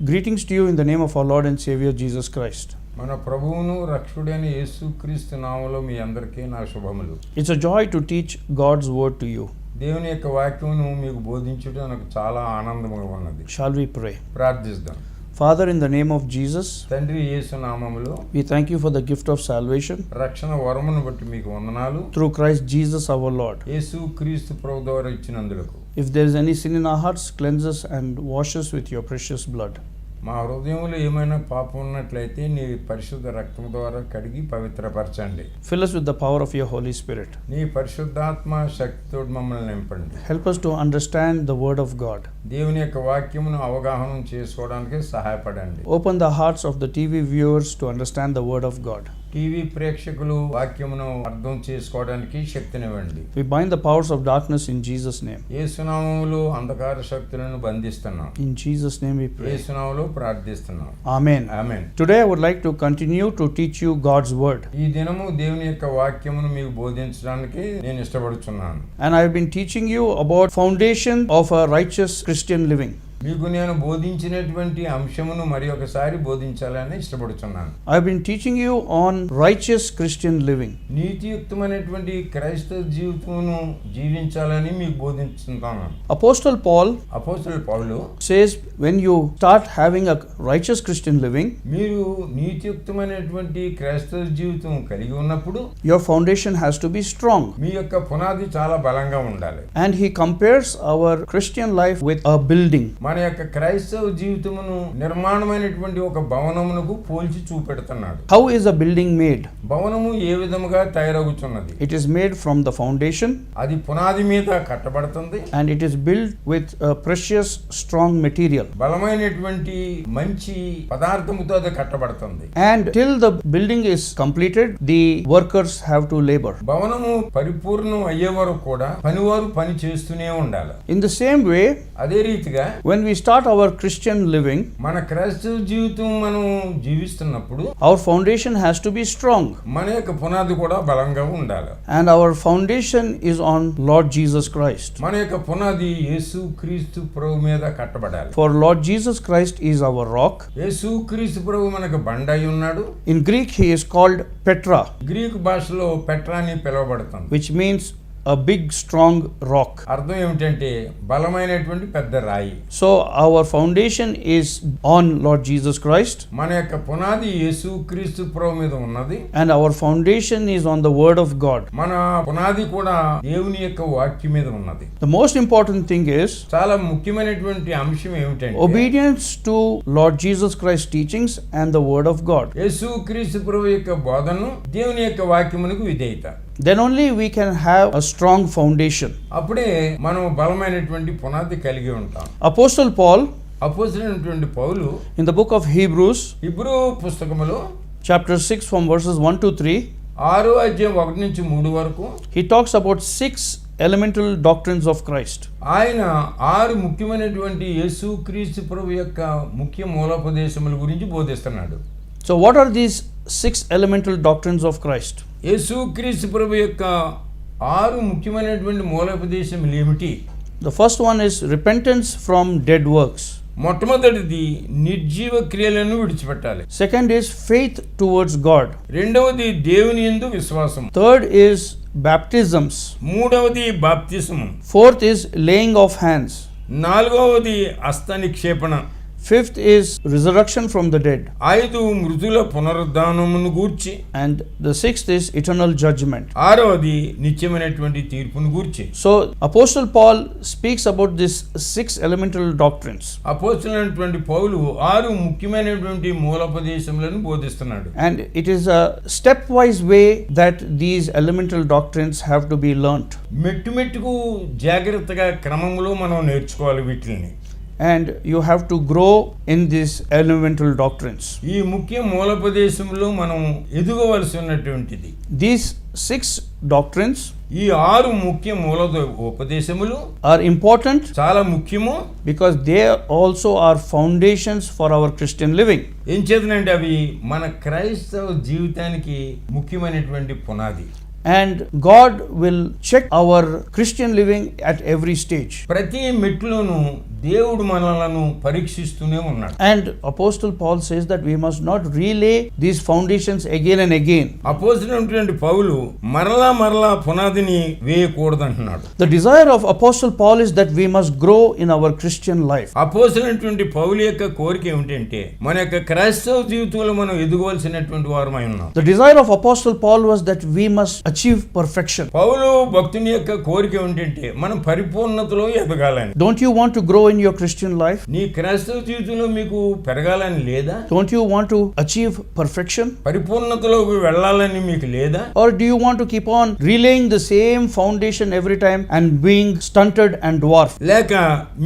Greetings to you in the name of our Lord and Savior Jesus Christ. మన ప్రభువును రక్షకుడైన యేసుక్రీస్తు నామములో మీ అందరికీ నా శుభములు. It's a joy to teach God's word to you. దేవుని యొక్క వాక్యమును మీకు బోధించుట నాకు చాలా ఆనందంగా ఉన్నది. Shall we pray? ప్రార్థిద్దాం. Father, in the name of Jesus, తండ్రి యేసు నామములో we thank you for the gift of salvation రక్షణ వరమును బట్టి మీకు వందనాలు. through Christ Jesus our Lord. యేసుక్రీస్తు ప్రభు ద్వారా ఇచ్చినందులకు. If there is any sin in our hearts, cleanse us and wash us with your precious blood. మా హృదయంలో ఏమైనా పాపం ఉన్నట్లయితే నీ పరిశుద్ధ రక్తం ద్వారా కడిగి పవిత్రపరచండి. Fill us with the power of your Holy Spirit. నీ పరిశుద్ధాత్మ శక్తితో మమ్మల్ని నింపండి. Help us to understand the word of God. దేవుని యొక్క వాక్యమును అవగాహన చేసుకోవడానికి సహాయపడండి. Open the hearts of the TV viewers to understand the word of God. TV ప్రేక్షకులు వాక్యమును అర్థం చేసుకోవడానికి శక్తినివ్వండి. We bind the powers of darkness in Jesus' name. యేసు నామములో అంధకార శక్తులను బంధిస్తున్నాం. In Jesus' name we pray. యేసు నామములో ప్రార్థిస్తున్నాం. Amen. Amen. Today I would like to continue to teach you God's word. ఈ దినము దేవుని యొక్క వాక్యమును మీకు బోధించడానికి నేను ఇష్టపడుచున్నాను. And I have been teaching you about foundation of a righteous Christian living. మీకు నేను బోధించినటువంటి అంశమును మరి ఒకసారి బోధించాలని ఇష్టపడుచున్నాను. I have been teaching you on righteous Christian living. నీతియుక్తమైనటువంటి క్రైస్తవ జీవితమును జీవించాలని మీకు బోధించుతున్నాను. Apostle Paul అపోస్తలుడు Paul says when you start having a righteous Christian living, మీరు నీతియుక్తమైనటువంటి క్రైస్తవ జీవితం కలిగి ఉన్నప్పుడు your foundation has to be strong. మీ యొక్క పునాది చాలా బలంగా ఉండాలి. And he compares our Christian life with a building. మన యొక్క క్రైస్తవ జీవితమును నిర్మాణమైనటువంటి ఒక భవనమునకు పోల్చి చూపెడుతున్నాడు. How is a building made? భవనము ఏ విధముగా తయారవుతున్నది? It is made from the foundation. అది పునాది మీద కట్టబడుతుంది. And it is built with a precious strong material. బలమైనటువంటి మంచి పదార్థముతో అది కట్టబడుతుంది. And till the building is completed, the workers have to labor. భవనము పరిపూర్ణం అయ్యే వరకు కూడా పనివారు పని చేస్తూనే ఉండాలి. In the same way, అదే రీతిగా when we start our Christian living, మన క్రైస్తవ జీవితం మనం జీవిస్తున్నప్పుడు our foundation has to be strong. మన యొక్క పునాది కూడా బలంగా ఉండాలి. And our foundation is on Lord Jesus Christ. మన యొక్క పునాది యేసుక్రీస్తు ప్రభు మీద కట్టబడాలి. For Lord Jesus Christ is our rock. యేసుక్రీస్తు ప్రభు మనకు బండ అయి ఉన్నాడు. In Greek, he is called Petra, Greek భాషలో పెట్రా అని పిలువబడుతుంది. which means a big strong rock. అర్థం ఏమిటంటే బలమైనటువంటి పెద్ద రాయి. So our foundation is on Lord Jesus Christ, మన యొక్క పునాది యేసుక్రీస్తు ప్రభు మీద ఉన్నది. and our foundation is on the word of God. మన పునాది కూడా దేవుని యొక్క వాక్యం మీద ఉన్నది. The most important thing is చాలా ముఖ్యమైనటువంటి అంశం ఏమిటంటే obedience to Lord Jesus Christ's teachings and the word of God. యేసుక్రీస్తు ప్రభు యొక్క బోధనను దేవుని యొక్క వాక్యమునకు విధేయత. Then only we can have a strong foundation. అప్పుడే మనం బలమైనటువంటి పునాది కలిగి ఉంటాం. Apostle Paul, అపోస్తలుడైనటువంటి Paul in the book of Hebrews, హెబ్రీ పుస్తకములో chapter 6 from verses 1 to 3, 6వ అధ్యాయం 1 నుంచి 3 వరకు he talks about 6 elemental doctrines of Christ. ఆయన 6 ముఖ్యమైనటువంటి యేసుక్రీస్తు ప్రభు యొక్క ముఖ్య మూలోపదేశముల గురించి బోధిస్తున్నాడు. So what are these 6 elemental doctrines of Christ? యేసుక్రీస్తు ప్రభు యొక్క 6 ముఖ్యమైనటువంటి మూలోపదేశములు ఏమిటి? The first one is repentance from dead works. మొట్టమొదటిది నిర్జీవ క్రియలను విడిచిపెట్టాలి. Second is faith towards God. రెండవది దేవుని యందు విశ్వాసం. Third is baptisms. మూడవది బాప్తిస్మం. Fourth is laying of hands. నాలుగవది హస్త నిక్షేపణ. Fifth is resurrection from the dead. 5 మృతుల పునరుద్ధానమును గూర్చి. And the sixth is eternal judgment. 6వది నిత్యమైనటువంటి తీర్పును గూర్చి. So Apostle Paul speaks about these 6 elemental doctrines. అపోస్తలుడైనటువంటి పౌలు 6 ముఖ్యమైనటువంటి మూలోపదేశములను బోధిస్తున్నాడు. And it is a stepwise way that these elemental doctrines have to be learnt. మెట్టుమెట్టుకు జాగ్రత్తగా క్రమములో మనం నేర్చుకోవాలి వీటిని. And you have to grow in these elemental doctrines. ఈ ముఖ్య మూలోపదేశంలో మనం ఎదుగవలసి ఉన్నటువంటిది. These 6 doctrines ఈ 6 ముఖ్య ఉపదేశములు are important చాలా ముఖ్యము. because they also are foundations for our Christian living. ఏం చేతనంటే అవి మన క్రైస్తవ జీవితానికి ముఖ్యమైనటువంటి పునాది. and God will check our Christian living at every stage. ప్రతి మెట్టులోనూ దేవుడు మనలను పరీక్షిస్తూనే ఉన్నాడు. And Apostle Paul says that we must not relay these foundations again and again. అపోస్తలుడైనటువంటి పౌలు మరలా పునాదిని వేయకూడదంటున్నాడు. The desire of Apostle Paul is that we must grow in our Christian life. అపోస్తలుడైనటువంటి పౌలు యొక్క కోరిక ఏమిటంటే మన యొక్క క్రైస్తవ జీవితంలో మనం ఎదగవలసినటువంటి వారమై ఉన్నాం. The desire of Apostle Paul was that we must achieve perfection. పౌలు భక్తుని యొక్క కోరిక ఏమిటంటే మనం పరిపూర్ణతలో ఎదగాలని. Don't you want to grow in your Christian life? నీ క్రైస్తవ జీవితంలో మీకు పెరగాలని లేదా? Don't you want to achieve perfection? పరిపూర్ణతలోకి వెళ్ళాలని మీకు లేదా? Or do you want to keep on relaying the same foundation every time and being stunted and dwarfed? లేక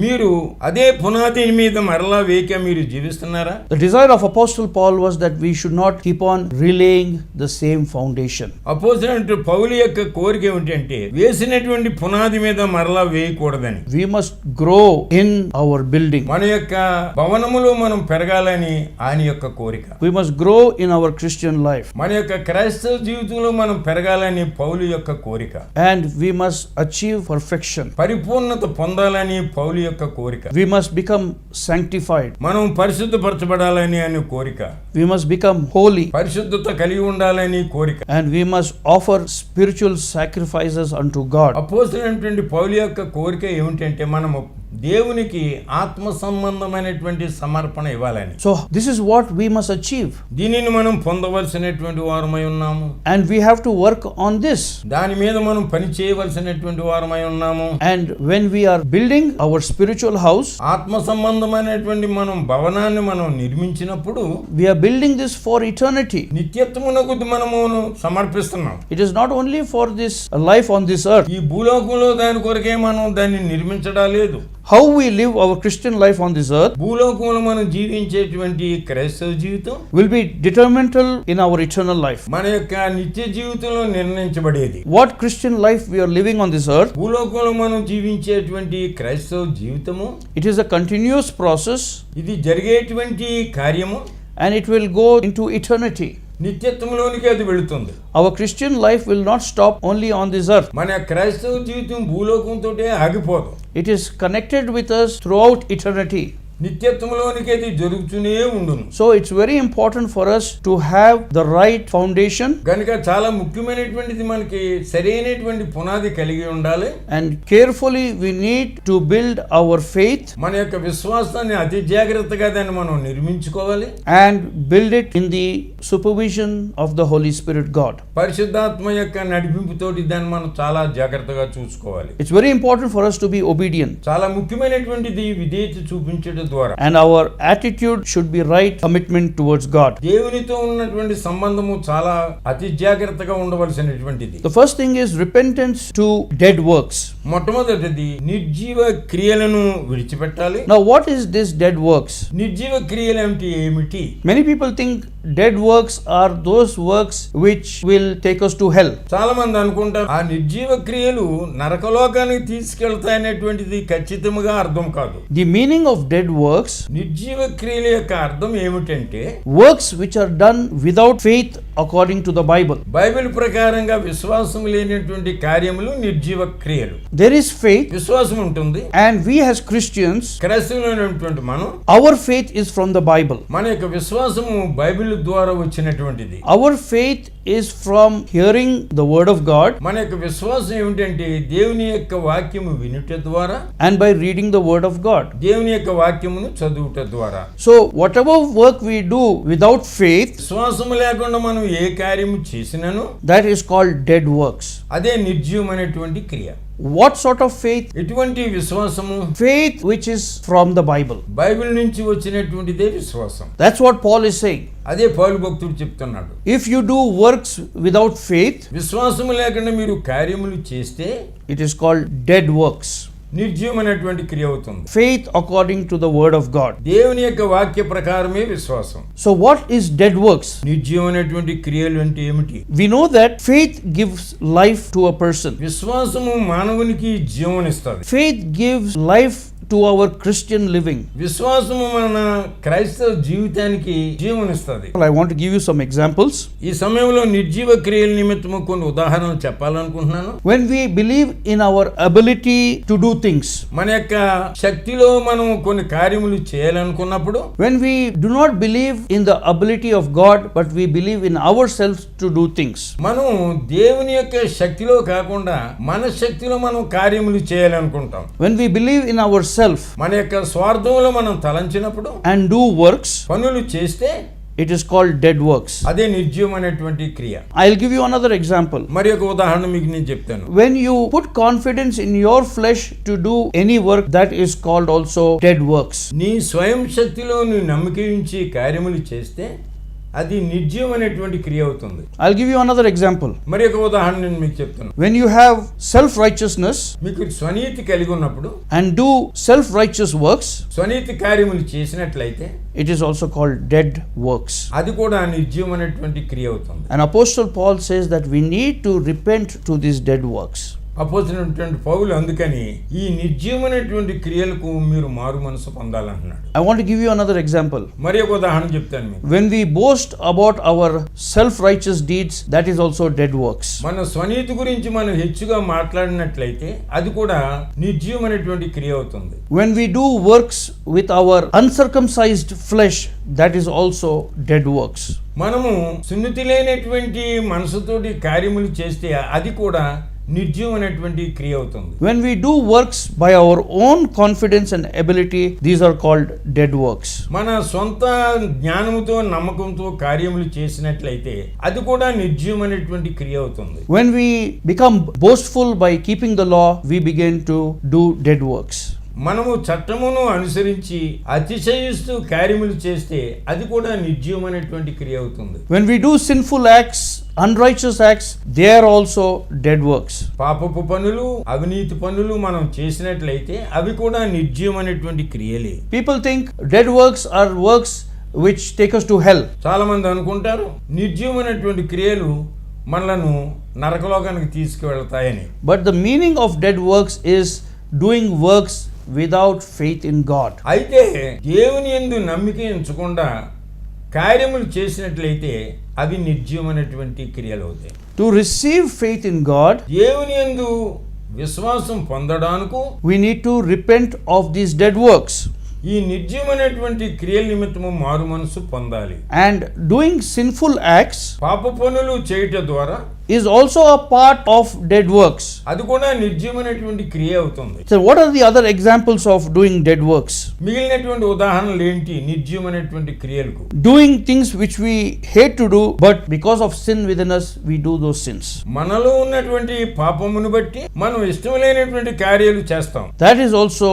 మీరు అదే పునాది మీద మరలా వేక మీరు జీవిస్తున్నారా? The desire of Apostle Paul was that we should not keep on relaying the same foundation. అపోస్తలుడైన పౌలు యొక్క కోరిక ఏమిటంటే వేసినటువంటి పునాది మీద మరలా వేయకూడదని. We must grow in our building. మన యొక్క భవనములో మనం పెరగాలని ఆయన యొక్క కోరిక. We must grow in our Christian life. మన యొక్క క్రైస్తవ జీవితంలో మనం పెరగాలని పౌలు యొక్క కోరిక. And we must achieve perfection. పరిపూర్ణత పొందాలని పౌలు యొక్క కోరిక. We must become sanctified. మనం పరిశుద్ధపరచబడాలని అనే కోరిక. We must become holy. పరిశుద్ధత కలిగి ఉండాలని కోరిక. And we must offer spiritual sacrifices unto God. అపోస్తలుడైనటువంటి పౌలు యొక్క కోరిక ఏమిటంటే మనము దేవునికి ఆత్మ సంబంధమైనటువంటి సమర్పణ ఇవ్వాలని. So this is what we must achieve. దీనిని మనం పొందవలసినటువంటి వారమై ఉన్నాము. And we have to work on this. దాని మీద మనం పని చేయవలసినటువంటి వారమై ఉన్నాము. And when we are building our spiritual house, ఆత్మ సంబంధమైనటువంటి మనం భవనాన్ని మనం నిర్మించినప్పుడు we are building this for eternity. నిత్యత్వమునకు మనము సమర్పిస్తున్నాం. It is not only for this life on this earth. ఈ భూలోకంలో దాని కొరకే మనం దాన్ని నిర్మించడం లేదు. How we live our Christian life on this earth భూలోకంలో మనం జీవించేటువంటి క్రైస్తవ జీవితం will be detrimental in our eternal life. మన యొక్క నిత్య జీవితంలో నిర్ణయించబడేది. What Christian life we are living on this earth, భూలోకంలో మనం జీవించేటువంటి క్రైస్తవ జీవితము it is a continuous process ఇది జరిగేటువంటి కార్యము and it will go into eternity. నిత్యత్వంలోనికి అది వెళుతుంది. Our Christian life will not stop only on this earth. మన క్రైస్తవ జీవితం భూలోకంతోటే ఆగిపోదు. It is connected with us throughout eternity. నిత్యత్వంలోనికి అది జరుగుతూనే ఉండును. So it's very important for us to have the right foundation. కనుక చాలా ముఖ్యమైనటువంటిది మనకి సరైనటువంటి పునాది కలిగి ఉండాలి. And carefully we need to build our faith. మన యొక్క విశ్వాసాన్ని అతి జాగ్రత్తగా దాన్ని మనం నిర్మించుకోవాలి. And build it in the supervision of the Holy Spirit God. పరిశుద్ధాత్మ యొక్క నడిపింపుతోటి దాన్ని మనం చాలా జాగ్రత్తగా చూసుకోవాలి. It's very important for us to be obedient. చాలా ముఖ్యమైనటువంటిది విధేయత చూపించడం ద్వారా. And our attitude should be right commitment towards God. దేవునితో ఉన్నటువంటి సంబంధము చాలా అతి జాగ్రత్తగా ఉండవలసినటువంటిది. The first thing is repentance to dead works. మొట్టమొదటిది నిర్జీవ క్రియలను విడిచిపెట్టాలి. Now what is this dead works? నిర్జీవ క్రియలు అంటే ఏమిటి? Many people think dead works are those works which will take us to hell. చాలా మంది అనుకుంటారు ఆ నిర్జీవ క్రియలు నరకలోకానికి తీసుకెళ్తాయనేటువంటిది ఖచ్చితంగా అర్థం కాదు. The meaning of dead works, నిర్జీవ క్రియల యొక్క అర్థం ఏమిటంటే works which are done without faith according to the Bible. Bible ప్రకారంగా విశ్వాసం లేనటువంటి కార్యములు నిర్జీవ క్రియలు. There is faith విశ్వాసం ఉంటుంది. and we as Christians, క్రైస్తవులైనటువంటి మనం our faith is from the Bible. మన యొక్క విశ్వాసము బైబిల్ ద్వారా వచ్చినటువంటిది. Our faith is from hearing the word of God మన యొక్క విశ్వాసం ఏమిటంటే దేవుని యొక్క వాక్యము వినుట ద్వారా and by reading the word of God. దేవుని యొక్క వాక్యమును చదువుట ద్వారా. So whatever work we do without faith, విశ్వాసము లేకుండా మనం ఏ కార్యము చేసినను that is called dead works. అదే నిర్జీవమైనటువంటి క్రియ. What sort of faith? ఎటువంటి విశ్వాసము? Faith which is from the Bible. Bible నుంచి వచ్చినటువంటిదే విశ్వాసం. That's what Paul is saying. అదే పౌలు భక్తుడు చెప్తున్నాడు. If you do works without faith, విశ్వాసము లేకుండా మీరు కార్యములు చేస్తే it is called dead works. నిర్జీవమైనటువంటి క్రియ అవుతుంది. Faith according to the word of God. దేవుని యొక్క వాక్య ప్రకారమే విశ్వాసం. So what is dead works? నిర్జీవమైనటువంటి క్రియలు అంటే ఏమిటి? We know that faith gives life to a person. విశ్వాసము మానవునికి జీవనిస్తుంది. Faith gives life to our Christian living. విశ్వాసము మన క్రైస్తవ జీవితానికి జీవనిస్తుంది. I want to give you some examples. ఈ సమయంలో నిర్జీవ క్రియల నిమిత్తము కొన్ని ఉదాహరణలు చెప్పాలనుకుంటున్నాను. When we believe in our ability to do things, మన యొక్క శక్తిలో మనం కొన్ని కార్యములు చేయాలనుకున్నప్పుడు, when we do not believe in the ability of God but we believe in ourselves to do things, మనం దేవుని యొక్క శక్తిలో కాకుండా మన శక్తిలో మనం కార్యములు చేయాలనుకుంటాం. when we believe in ourselves మన యొక్క స్వార్థంలో మనం తలంచినప్పుడు and do works, పనులు చేస్తే it is called dead works. అదే నిర్జీవమైనటువంటి క్రియ. I'll give you another example. మరి ఒక ఉదాహరణ మీకు నేను చెప్తాను. When you put confidence in your flesh to do any work, that is called also dead works. నీ స్వయం శక్తిలో నీ నమ్మిక ఉంచి కార్యములు చేస్తే అది నిర్జీవమైనటువంటి క్రియ అవుతుంది. I'll give you another example. మరి ఒక ఉదాహరణ నేను మీకు చెప్తాను. When you have self-righteousness మీకు స్వనీతి కలిగి ఉన్నప్పుడు and do self-righteous works, స్వనీతి కార్యములు చేసినట్లయితే it is also called dead works. అది కూడా నిర్జీవమైనటువంటి క్రియ అవుతుంది. And Apostle Paul says that we need to repent to these dead works. అపోజినటువంటి పౌలు అందుకని ఈ నిర్జీవమైనటువంటి క్రియలకు మీరు మారు మనసు పొందాలంటున్నాడు. I want to give you another example. మరి ఒక ఉదాహరణ చెప్తాను మీకు. When we boast about our self-righteous deeds, that is also dead works. మన స్వనీతి గురించి మనం హెచ్చుగా మాట్లాడినట్లయితే అది కూడా నిర్జీవమైనటువంటి క్రియ అవుతుంది. When we do works with our uncircumcised flesh, that is also dead works. మనము సున్నతి లేనటువంటి మనసుతోటి కార్యములు చేస్తే అది కూడా నిర్జీవమైనటువంటి క్రియ అవుతుంది. When we do works by our own confidence and ability, these are called dead works. మన సొంత జ్ఞానముతో నమ్మకంతో కార్యములు చేసినట్లయితే అది కూడా నిర్జీవమైనటువంటి క్రియ అవుతుంది. When we become boastful by keeping the law, we begin to do dead works. మనము చట్టమును అనుసరించి అతిశయిస్తూ కార్యములు చేస్తే అది కూడా నిర్జీవమైనటువంటి క్రియ అవుతుంది. When we do sinful acts, unrighteous acts, they are also dead works. పాపపు పనులు, అవినీతి పనులు మనం చేసినట్లయితే అవి కూడా నిర్జీవమైనటువంటి క్రియలే. People think dead works are works which take us to hell. చాలా మంది అనుకుంటారు నిర్జీవమైనటువంటి క్రియలు మనలను నరకలోకానికి తీసుకువెళ్తాయని. But the meaning of dead works is doing works without faith in God. అయితే దేవుని యందు నమ్మిక ఉంచకుండా కార్యములు చేసినట్లయితే అవి నిర్జీవమైనటువంటి క్రియలు అవుతాయి. To receive faith in God, దేవుని యందు విశ్వాసం పొందడానికి we need to repent of these dead works. ఈ నిర్జీవమైనటువంటి క్రియల నిమిత్తము మారు మనసు పొందాలి. And doing sinful acts పాప పనులు చేయుట ద్వారా is also a part of dead works. అది కూడా నిర్జీవమైనటువంటి క్రియ అవుతుంది. So what are the other examples of doing dead works? మిగిలినటువంటి ఉదాహరణలు ఏంటి నిర్జీవమైనటువంటి క్రియలకు? Doing things which we hate to do, but because of sin within us, we do those sins. మనలో ఉన్నటువంటి పాపమును బట్టి మనం ఇష్టం లేనటువంటి కార్యాలు చేస్తాం. That is also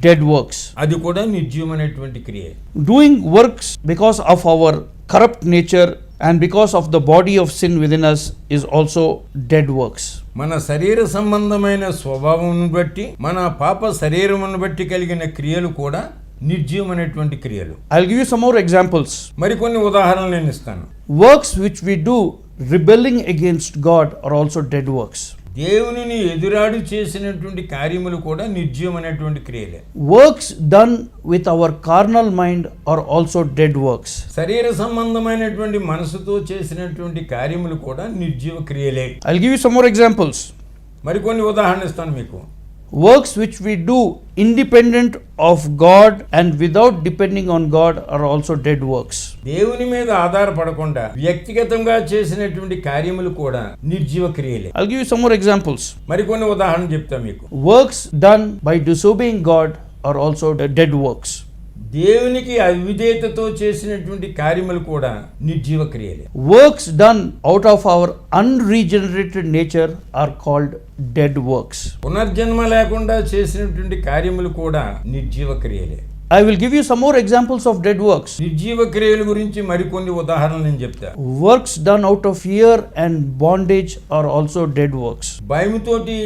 dead works. అది కూడా నిర్జీవమైనటువంటి క్రియ. Doing works because of our corrupt nature and because of the body of sin within us is also dead works. మన శరీర సంబంధమైన స్వభావమును బట్టి మన పాప శరీరమును బట్టి కలిగిన క్రియలు కూడా నిర్జీవమైనటువంటి క్రియలు. I'll give you some more examples. మరికొన్ని ఉదాహరణలు నేను ఇస్తాను. Works which we do rebelling against God are also dead works. దేవునిని ఎదురాడు చేసినటువంటి కార్యములు కూడా నిర్జీవమైనటువంటి క్రియలే. Works done with our carnal mind are also dead works. శరీర సంబంధమైనటువంటి మనసుతో చేసినటువంటి కార్యములు కూడా నిర్జీవ క్రియలే. I'll give you some more examples. మరికొన్ని ఉదాహరణలు ఇస్తాను మీకు. Works which we do independent of God and without depending on God are also dead works. దేవుని మీద ఆధారపడకుండా వ్యక్తిగతంగా చేసినటువంటి కార్యములు కూడా నిర్జీవ క్రియలే. I'll give you some more examples. మరికొన్ని ఉదాహరణలు చెప్తా మీకు. Works done by disobeying God are also dead works. దేవునికి అవిధేయతతో చేసినటువంటి కార్యములు కూడా నిర్జీవ క్రియలే. Works done out of our unregenerated nature are called dead works. పునర్జన్మ లేకుండా చేసినటువంటి కార్యములు కూడా నిర్జీవ క్రియలే. I will give you some more examples of dead works. నిర్జీవ క్రియల గురించి మరికొన్ని ఉదాహరణలు నేను చెప్తా. Works done out of fear and bondage are also dead works. భయముతోటి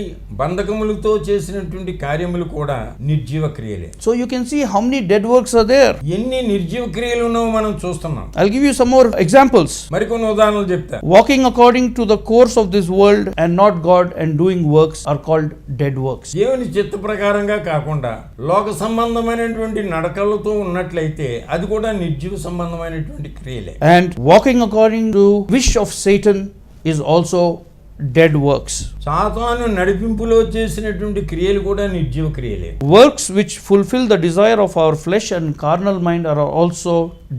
బంధకములతో చేసినటువంటి కార్యములు కూడా నిర్జీవ క్రియలే. So you can see how many dead works are there. ఎన్ని నిర్జీవ క్రియలు ఉన్నాయో మనం చూస్తున్నాం. I'll give you some more examples. మరికొన్ని ఉదాహరణలు చెప్తా. Walking according to the course of this world and not God and doing works are called dead works. దేవుని చిత్త ప్రకారంగా కాకుండా లోక సంబంధమైనటువంటి నడకలతో ఉన్నట్లయితే అది కూడా నిర్జీవ సంబంధమైనటువంటి క్రియలే. And walking according to wish of Satan is also dead works. సాతాను నడిపింపులో చేసినటువంటి క్రియలు కూడా నిర్జీవ క్రియలే. Works which fulfill the desire of our flesh and carnal mind are also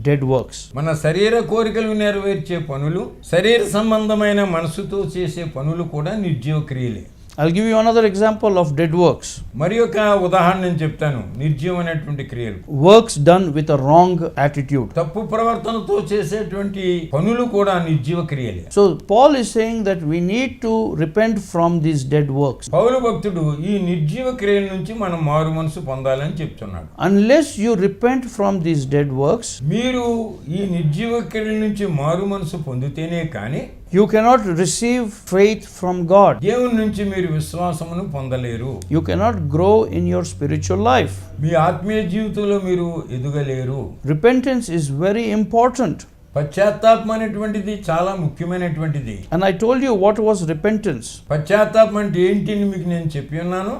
dead works. మన శరీర కోరికలు నెరవేర్చే పనులు, శరీర సంబంధమైన మనసుతో చేసే పనులు కూడా నిర్జీవ క్రియలే. I'll give you another example of dead works. మరి ఒక ఉదాహరణ నేను చెప్తాను నిర్జీవమైనటువంటి క్రియలు. Works done with a wrong attitude. తప్పు ప్రవర్తనతో చేసేటువంటి పనులు కూడా నిర్జీవ క్రియలే. So Paul is saying that we need to repent from these dead works. పౌలు భక్తుడు ఈ నిర్జీవ క్రియల నుంచి మనం మారు మనసు పొందాలని చెప్తున్నాడు. Unless you repent from these dead works, మీరు ఈ నిర్జీవ క్రియల నుంచి మారు మనసు పొందితేనే కానీ you cannot receive faith from God. దేవుని నుంచి మీరు విశ్వాసమును పొందలేరు. You cannot grow in your spiritual life. మీ ఆత్మీయ జీవితంలో మీరు ఎదగలేరు. Repentance is very important. పశ్చాత్తాపం అనేటువంటిది చాలా ముఖ్యమైనటువంటిది. And I told you what was repentance. పశ్చాత్తాపం అంటే ఏంటి అని మీకు నేను చెప్పి ఉన్నాను.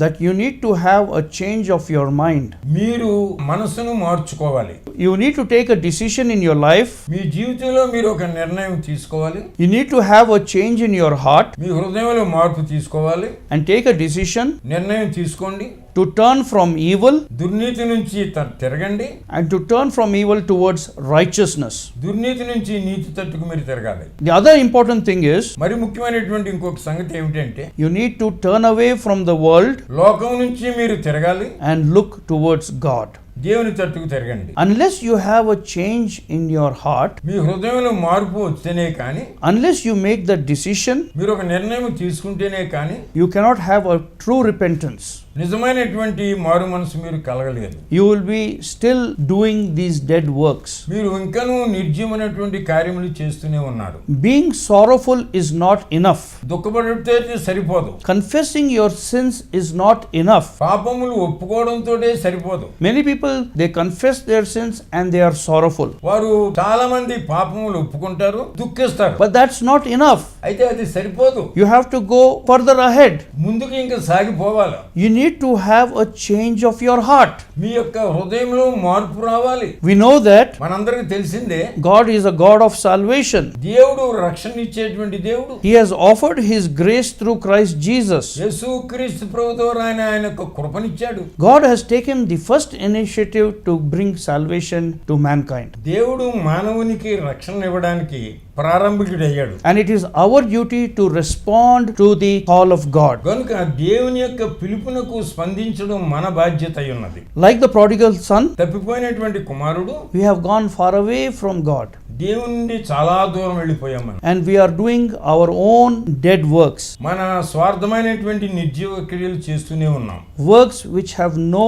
That you need to have a change of your mind. మీరు మనసును మార్చుకోవాలి. You need to take a decision in your life. మీ జీవితంలో మీరు ఒక నిర్ణయం తీసుకోవాలి. You need to have a change in your heart. మీ హృదయంలో మార్పు తీసుకోవాలి. And take a decision నిర్ణయం తీసుకోండి. to turn from evil. దుర్నీతి నుంచి తిరగండి. And to turn from evil towards righteousness. దుర్నీతి నుంచి నీతి తట్టుకు మీరు తిరగాలి. The other important thing is, మరి ముఖ్యమైనటువంటి ఇంకొక సంగతి ఏమిటంటే you need to turn away from the world లోకం నుంచి మీరు తిరగాలి. and look towards God. దేవుని తట్టుకు తిరగండి. Unless you have a change in your heart, మీ హృదయంలో మార్పు వస్తేనే కానీ, unless you make that decision, మీరు ఒక నిర్ణయం తీసుకుంటేనే కానీ you cannot have a true repentance. నిజమైనటువంటి మారు మనసు మీరు కలగలేరు. You will be still doing these dead works. మీరు ఇంకనూ నిర్జీవమైనటువంటి కార్యములు చేస్తూనే ఉన్నారు. Being sorrowful is not enough. దుఃఖపడితే సరిపోదు. Confessing your sins is not enough. పాపములు ఒప్పుకోవడంతోనే సరిపోదు. Many people, they confess their sins and they are sorrowful. వారు చాలా మంది పాపములు ఒప్పుకుంటారు, దుఃఖిస్తారు. But that's not enough. అయితే అది సరిపోదు. You have to go further ahead. ముందుకు ఇంకా సాగిపోవాలి. You need to have a change of your heart. మీ యొక్క హృదయంలో మార్పు రావాలి. We know that మనందరికీ తెలిసిందే God is a God of salvation. దేవుడు రక్షణ ఇచ్చేటువంటి దేవుడు. He has offered His grace through Christ Jesus. యేసుక్రీస్తు ప్రభు ద్వారా ఆయన యొక్క కృపనిచ్చాడు. God has taken the first initiative to bring salvation to mankind. దేవుడు మానవునికి రక్షణ ఇవ్వడానికి ప్రారంభికుడయ్యాడు. And it is our duty to respond to the call of God. కనుక దేవుని యొక్క పిలుపునకు స్పందించడం మన బాధ్యత అయి ఉన్నది. Like the prodigal son, తప్పిపోయినటువంటి కుమారుడు we have gone far away from God. దేవుని నుండి చాలా దూరం వెళ్ళిపోయాం మనం. And we are doing our own dead works. మన స్వార్థమైనటువంటి నిర్జీవ క్రియలు చేస్తూనే ఉన్నాం. Works which have no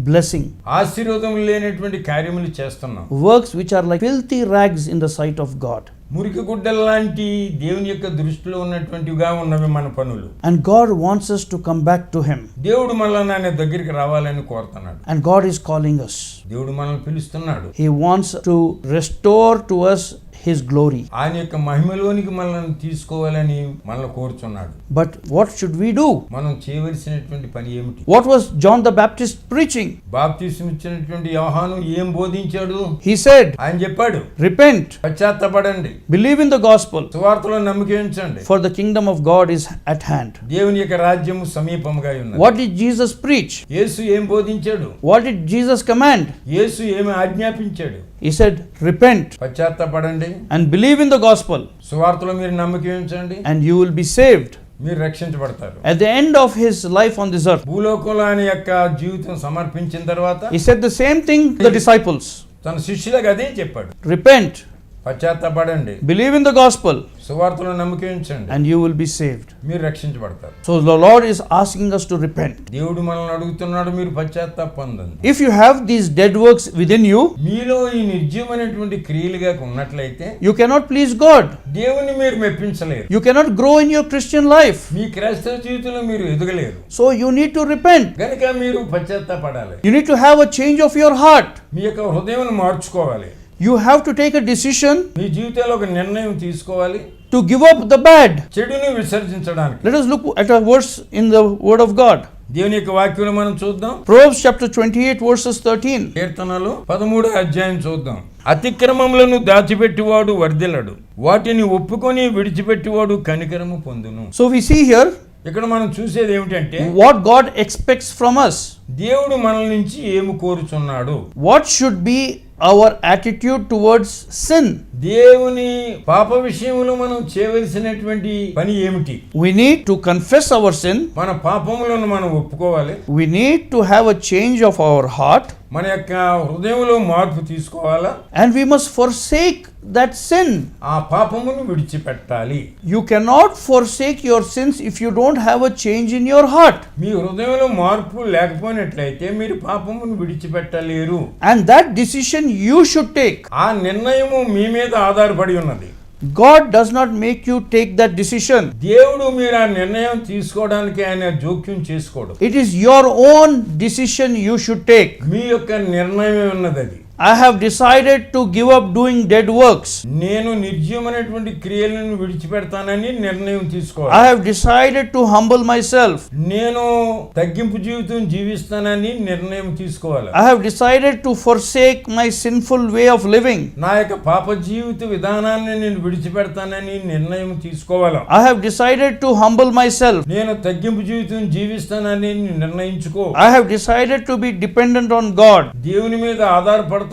blessing. ఆశీర్వాదం లేనటువంటి కార్యములు చేస్తున్నాం. Works which are like filthy rags in the sight of God. మురికి గుడ్డల్లాంటి దేవుని యొక్క దృష్టిలో ఉన్నటువంటివిగా ఉన్నవి మన పనులు. And God wants us to come back to Him. దేవుడు మనల్ని ఆయన దగ్గరికి రావాలని కోరుతున్నాడు. And God is calling us. దేవుడు మనల్ని పిలుస్తున్నాడు. He wants to restore to us His glory. ఆయన యొక్క మహిమలోనికి మనల్ని తీసుకోవాలని మనల్ని కోరుచున్నాడు. But what should we do? మనం చేయవలసినటువంటి పని ఏమిటి? What was John the Baptist preaching? బాప్తిస్మం ఇచ్చినటువంటి యోహాను ఏం బోధించాడు? He said, ఆయన చెప్పాడు, repent, పశ్చాత్తాపడండి, believe in the gospel, సువార్తలో నమ్మిక ఉంచండి, for the kingdom of God is at hand. దేవుని యొక్క రాజ్యము సమీపంగా ఉన్నది. What did Jesus preach? యేసు ఏం బోధించాడు? What did Jesus command? యేసు ఏమి ఆజ్ఞాపించాడు? He said, repent పశ్చాత్తాపడండి, and believe in the gospel, సువార్తలో మీరు నమ్మిక ఉంచండి, and you will be saved. మీరు రక్షించబడతారు. At the end of his life on this earth, భూలోకంలో ఆయన యొక్క జీవితం సమర్పించిన తర్వాత he said the same thing to the disciples. తన శిష్యులకు అదే చెప్పాడు. Repent, పశ్చాత్తాపడండి, believe in the gospel, సువార్తలో నమ్మకం ఉంచండి, and you will be saved. మీరు రక్షించబడతారు. So the Lord is asking us to repent. దేవుడు మనల్ని అడుగుతున్నాడు, మీరు పశ్చాత్తాప పొందండి. If you have these dead works within you, మీలో ఈ నిర్జీవమైనటువంటి క్రియలుగా ఉన్నట్లయితే you cannot please God. దేవుని మీరు మెప్పించలేరు. You cannot grow in your Christian life. మీ క్రైస్తవ జీవితంలో మీరు ఎదగలేరు. So you need to repent. గనుక మీరు పశ్చాత్తాపడాలి. You need to have a change of your heart. మీ యొక్క హృదయం మార్చుకోవాలి. You have to take a decision మీ జీవితంలో ఒక నిర్ణయం తీసుకోవాలి, to give up the bad. చెడుని విసర్జించడానికి. Let us look at a verse in the Word of God. దేవుని యొక్క వాక్యం మనం చూద్దాం. Proverbs chapter 28 verses 13. కీర్తనలు 13వ అధ్యాయం చూద్దాం. అతిక్రమములను దాచిపెట్టివాడు వర్ధిల్లడు, వాటిని ఒప్పుకొని విడిచిపెట్టివాడు కనికరము పొందును. So we see here ఇక్కడ మనం చూసేది ఏమిటంటే what God expects from us. దేవుడు మనల నుంచి ఏమి కోరుచున్నాడు. What should be our attitude towards sin? దేవుని పాప విషయంలో మనం చేయవలసినటువంటి పని ఏమిటి? We need to confess our sin. మన పాపములను మనం ఒప్పుకోవాలి. We need to have a change of our heart. మన యొక్క హృదయంలో మార్పు తీసుకోవాలా. And we must forsake that sin. ఆ పాపమును విడిచిపెట్టాలి. You cannot forsake your sins if you don't have a change in your heart. మీ హృదయంలో మార్పు లేకపోయినట్లయితే మీరు పాపమును విడిచిపెట్టలేరు. And that decision you should take. ఆ నిర్ణయము మీ మీద ఆధారపడి ఉన్నది. God does not make you take that decision. దేవుడు మీరు ఆ నిర్ణయం తీసుకోవడానికి ఆయన జోక్యం చేసుకోడు. It is your own decision you should take. మీ యొక్క నిర్ణయం ఉన్నది అది. I have decided to give up doing dead works. నేను నిర్జీవమైనటువంటి క్రియలను విడిచిపెడతానని నిర్ణయం తీసుకోవాలి. I have decided to humble myself. నేను తగ్గింపు జీవితం జీవిస్తానని నిర్ణయం తీసుకోవాలి. I have decided to forsake my sinful way of living. నా యొక్క పాప జీవిత విధానాన్ని నేను విడిచిపెడతానని నిర్ణయం తీసుకోవాలి. I have decided to humble myself. నేను తగ్గింపు జీవితం జీవిస్తానని నిర్ణయించుకో. I have decided to be dependent on God. దేవుని మీద ఆధారపడతానని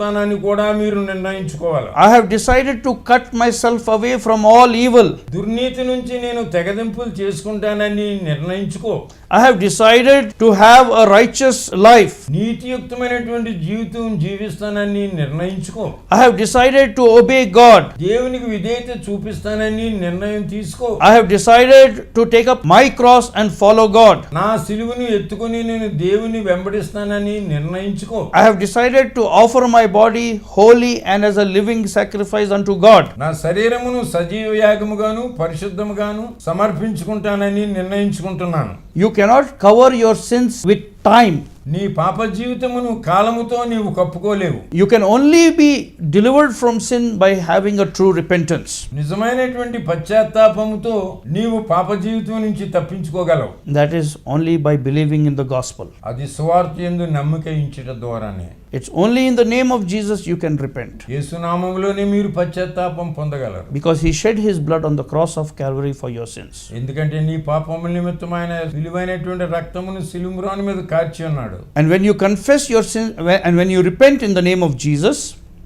కూడా మీరు నిర్ణయించుకోవాలి. I have decided to cut myself away from all evil. దుర్నీతి నుంచి నేను తెగదింపులు చేసుకుంటానని నిర్ణయించుకో. I have decided to have a righteous life. నీతియుక్తమైనటువంటి జీవితం జీవిస్తానని నిర్ణయించుకో. I have decided to obey God. దేవునికి విధేయత చూపిస్తానని నిర్ణయం తీసుకో. I have decided to take up my cross and follow God. నా సిలువను ఎత్తుకొని నేను దేవుని వెంబడిస్తానని నిర్ణయించుకో. I have decided to offer my body holy and as a living sacrifice unto God. నా శరీరమును సజీవ యాగముగాను పరిశుద్ధముగాను సమర్పించుకుంటానని నిర్ణయించుకుంటున్నాను. You cannot cover your sins with time. నీ పాప జీవితమును కాలముతో నీవు కప్పుకోలేవు. You can only be delivered from sin by having a true repentance. నిజమైనటువంటి పశ్చాత్తాపముతో నీవు పాప జీవితం నుంచి తప్పించుకోగలవు. That is only by believing in the gospel. అది సువార్త యందు నమ్మిక ఉంచుట ద్వారానే. It's only in the name of Jesus you can repent. యేసు నామములోనే మీరు పశ్చాత్తాపం పొందగలరు. Because he shed his blood on the cross of Calvary for your sins. ఎందుకంటే నీ పాపముల నిమిత్తమైన విలువైనటువంటి రక్తమును సిలువ మీద కార్చి ఉన్నాడు. And when you confess your sin and when you repent in the name of Jesus,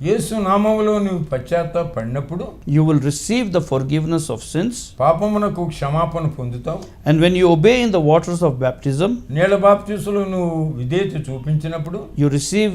యేసు నామములో నువ్వు పశ్చాత్తాపడినప్పుడు you will receive the forgiveness of sins. పాపమునకు క్షమాపణ పొందుతావు. And when you obey in the waters of baptism, నీళ్ళ బాప్తిస్మలో నువ్వు విధేయత చూపించినప్పుడు you receive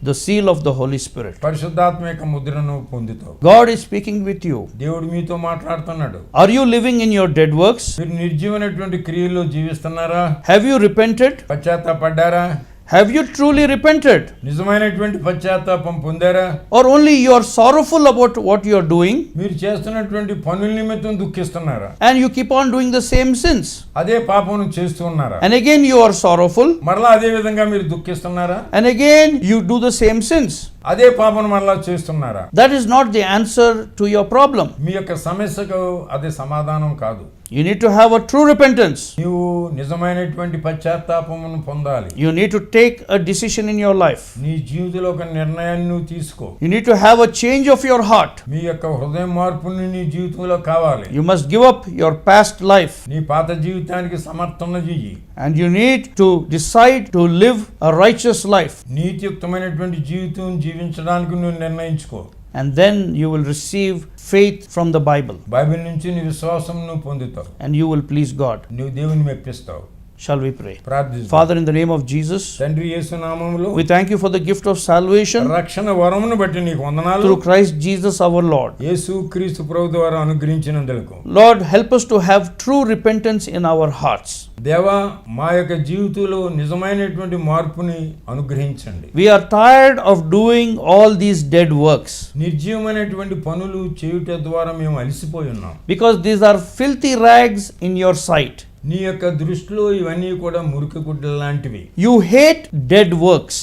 the seal of the Holy Spirit. పరిశుద్ధాత్మ యొక్క ముద్రను పొందుతావు. God is speaking with you. దేవుడు మీతో మాట్లాడుతున్నాడు. Are you living in your dead works? మీరు నిర్జీవమైనటువంటి క్రియల్లో జీవిస్తున్నారా? Have you repented? పశ్చాత్తాపడ్డారా? Have you truly repented? నిజమైనటువంటి పశ్చాత్తాపం పొందారా? Or only you are sorrowful about what you are doing మీరు చేస్తున్నటువంటి పనుల నిమిత్తం దుఃఖిస్తున్నారా? and you keep on doing the same sins? అదే పాపం చేస్తూ ఉన్నారా? And again you are sorrowful మరలా అదే విధంగా మీరు దుఃఖిస్తున్నారా? and again you do the same sins. అదే పాపను మరలా చేస్తున్నారా? That is not the answer to your problem. మీ యొక్క సమస్యకు అదే సమాధానం కాదు. You need to have a true repentance. నీవు నిజమైనటువంటి పశ్చాత్తాపమును పొందాలి. You need to take a decision in your life. నీ జీవితంలో ఒక నిర్ణయాన్ని నువ్వు తీసుకో. You need to have a change of your heart. మీ యొక్క హృదయ మార్పుని నీ జీవితంలో కావాలి. You must give up your past life. నీ పాత జీవితానికి సమర్పణ చెయ్యి. And you need to decide to live a righteous life. నీతియుక్తమైనటువంటి జీవితం జీవించడానికి నువ్వు నిర్ణయించుకో. And then you will receive faith from the Bible. Bible నుంచి నీ విశ్వాసం నువ్వు పొందుతావు. And you will please God. నువ్వు దేవుని మెప్పిస్తావు. Shall we pray? ప్రార్థిస్తాం. Father, in the name of Jesus, తండ్రి యేసు నామములో we thank you for the gift of salvation రక్షణ వరమును బట్టి నీకు వందనాలు. through Christ Jesus our Lord. యేసు క్రీస్తు ప్రభు ద్వారా అనుగ్రహించినందుకు Lord, help us to have true repentance in our hearts. దేవా, మా యొక్క జీవితంలో నిజమైనటువంటి మార్పుని అనుగ్రహించండి. We are tired of doing all these dead works నిర్జీవమైనటువంటి పనులు చేయుట ద్వారా మేము అలసిపోయి ఉన్నాం. because these are filthy rags in your sight. నీ యొక్క దృష్టిలో ఇవన్నీ కూడా మురికి గుడ్డల లాంటివి. You hate dead works.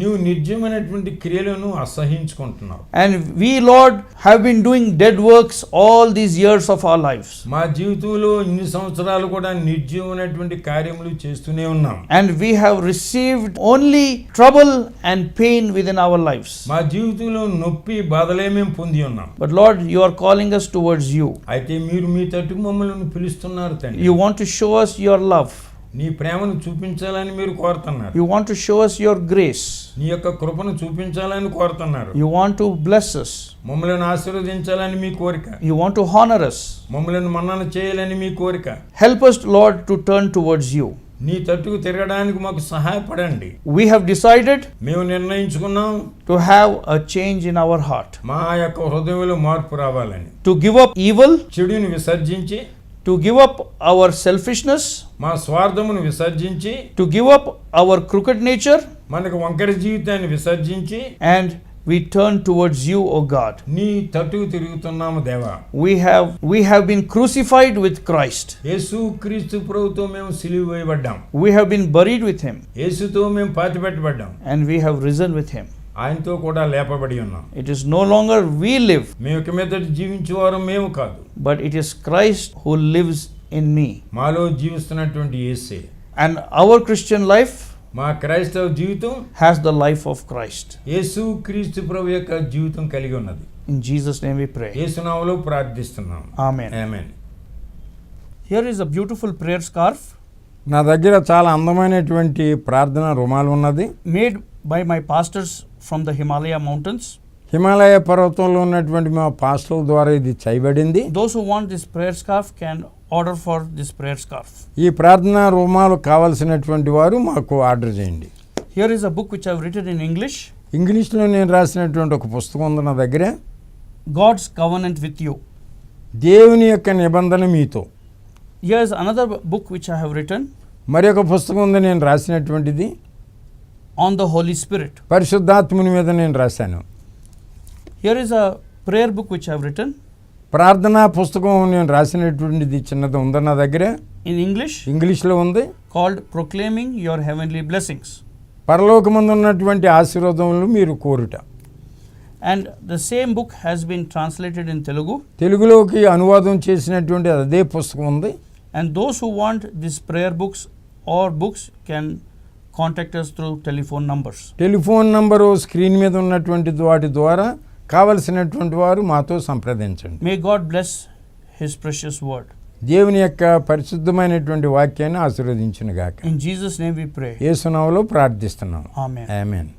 నీవు నిర్జీవమైనటువంటి క్రియలను అసహించుకుంటున్నావు. And we, Lord, have been doing dead works all these years of our lives. మా జీవితంలో ఇన్ని సంవత్సరాలు కూడా నిర్జీవమైనటువంటి కార్యములు చేస్తూనే ఉన్నాం. And we have received only trouble and pain within our lives. మా జీవితంలో నొప్పి బాధలే మేము పొంది ఉన్నాం. But Lord, you are calling us towards you. అయితే మీరు మీ తట్టుకు మమ్మల్ని పిలుస్తున్నారు తండ్రి. You want to show us your love. నీ ప్రేమను చూపించాలని మీరు కోరుతున్నారు. You want to show us your grace. నీ యొక్క కృపను చూపించాలని కోరుతున్నారు. You want to bless us. మమ్మల్ని ఆశీర్వదించాలని మీ కోరిక. You want to honor us. మమ్మల్ని మన్నన చేయాలని మీ కోరిక. Help us, Lord, to turn towards you. నీ తట్టుకు తిరగడానికి మాకు సహాయపడండి. We have decided మేము నిర్ణయించుకున్నాం to have a change in our heart. మా యొక్క హృదయంలో మార్పు రావాలని. To give up evil, చెడుని విసర్జించి, to give up our selfishness, మా స్వార్థమును విసర్జించి, to give up our crooked nature, మనకు వంకర జీవితాన్ని విసర్జించి, and we turn towards you, O God. నీ తట్టుకు తిరుగుతున్నాము దేవా. We have been crucified with Christ. యేసు క్రీస్తు ప్రభుతో మేము సిలువ వేయబడ్డాం. We have been buried with him, యేసుతో మేము పాతిపెట్టబడ్డాం. and we have risen with him. ఆయనతో కూడా లేపబడి ఉన్నాం. It is no longer we live, మేము ఇక మీదట జీవించేవారు మేము కాదు, but it is Christ who lives in me. మాలో జీవిస్తున్నటువంటి యేసే. And our Christian life మా క్రైస్తవ జీవితం has the life of Christ. యేసు క్రీస్తు ప్రభు యొక్క జీవితం కలిగి ఉన్నది. In Jesus' name we pray. యేసు నామములో ప్రార్థిస్తున్నాం. Amen. Amen. Here is a beautiful prayer scarf నా దగ్గర చాలా అందమైనటువంటి ప్రార్థన రుమాలు ఉన్నది. made by my pastors from the Himalaya mountains. Himalaya పర్వతంలో ఉన్నటువంటి మా పాస్టర్ల ద్వారా ఇది చేయబడింది. Those who want this prayer scarf can order for this prayer scarf. ఈ ప్రార్థన రుమాలు కావలసినటువంటి వారు మాకు ఆర్డర్ చేయండి. Here is a book which I have written in English. ఇంగ్లీష్లో నేను రాసినటువంటి ఒక పుస్తకం ఉంది నా దగ్గర. God's covenant with you. దేవుని యొక్క నిబంధన మీతో. Here is another book which I have written మరి ఒక పుస్తకం ఉంది నేను రాసినటువంటిది. on the Holy Spirit. పరిశుద్ధాత్ముని మీద నేను రాశాను. Here is a prayer book which I have written ప్రార్థనా పుస్తకం నేను రాసినటువంటిది చిన్నది ఉంది నా దగ్గర. in English ఇంగ్లీష్లో ఉంది. called Proclaiming Your Heavenly Blessings. పరలోకమందు ఉన్నటువంటి ఆశీర్వాదములు మీరు కోరుట. And the same book has been translated in Telugu. తెలుగులోకి అనువాదం చేసినటువంటి అదే పుస్తకం ఉంది. And those who want these prayer books or books can contact us through telephone numbers. Telephone number screen మీద ఉన్నటువంటి వాటి ద్వారా కావలసినటువంటి వారు మాతో సంప్రదించండి. May God bless His precious word. దేవుని యొక్క పరిశుద్ధమైనటువంటి వాక్యాన్ని ఆశీర్వదించును గాక. In Jesus' name we pray. యేసు నామములో ప్రార్థిస్తున్నాం. Amen. ఆమేన్.